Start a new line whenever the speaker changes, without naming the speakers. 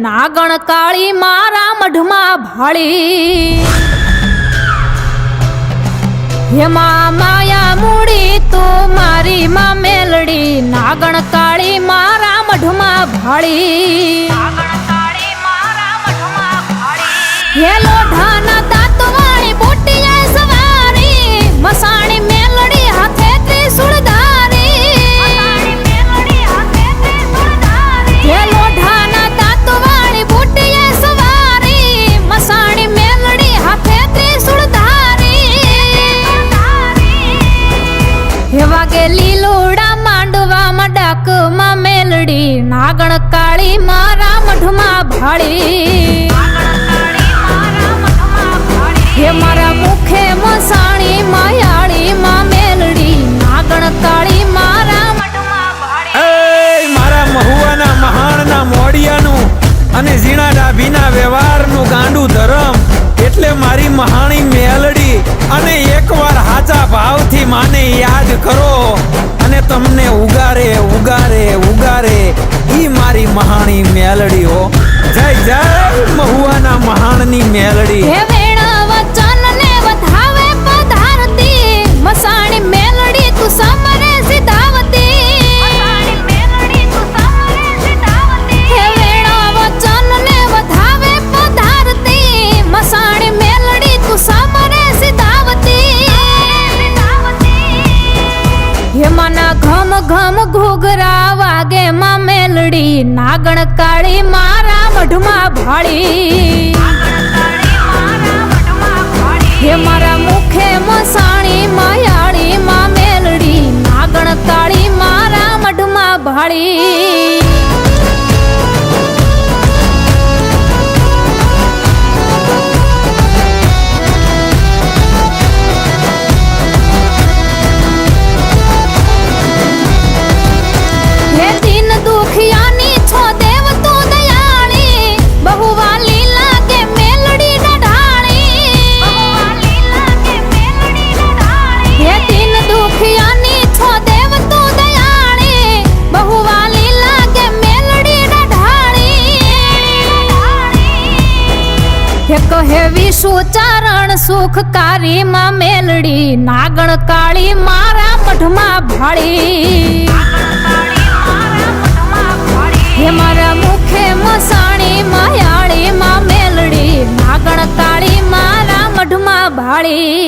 નાગણ કાળી મારા મઢમાં ભાળી હેમાં માયા મૂડી તું મારી માં મેલડી નાગણ કાળી મારા મઢમાં ભાળી હે લોઢાના દાંતવાળી બુટિયા સવારી મસાણી મેલડી હાથે ત્રિશૂળ ધારી હે લોઢાના દાંતવાળી બુટિયા સવારી મસાણી મેલડી હાથે ત્રિશૂળ હે વાગે લીલોડા માંડવામાં ડાકમાં મેલડી નાગણ કાળી મારા મઢમાં ભાળી હે મારા મુખે મસાણી માયાળી માં મેલડી નાગણ કાળી મારા મઢમાં ભાળી
મારા મહુવાના મહાણના મોડિયાનું અને ઝીણા ડાભીના વ્યવહારનું ગાંડું ધરમ એટલે મારી મહાણી મેલડી અને એકવાર હાચા ભાવથી માને યાદ કરો અને તમને ઉગારે ઉગારે ઉગારે ઈ મારી મહાણી મેલડી હો જય જય મહુવાના મહાણની મેલડી
હે વેણા વચન ને વધાવે પધારતી મસાણી મેલડી તું સમરે સિધાવતી હે વેણા વચન ને વધાવે પધારતી મસાણી મેલડી તું સમરે સિધાવતી હે મના ઘમ ઘમ ઘૂઘરા વાગે માં મેલડી નાગણ કાળી મારા મઢમાં ભાળી હે મારા મુખે મસાણી માયાળી માં મેલડી નાગણ કાળી મારા મઢમાં ભાળી હે દિન દુખિયાની છો દેવ તું દયાળી બહુવા લીલા કે મેલડી ડઢાળી હે દિન દુખિયાની છો દેવ તું દયાળી બહુવા લીલા કે મેલડી ડઢાળી હે કહે વિષુ ચારણ સુખકારી માં મેલડી નાગણ કાળી મારા મઢમાં ભાળી હે મારા મુખે મસાણી માયાળી માં મેલડી નાગણ કાળી મારા મઢમાં ભાળી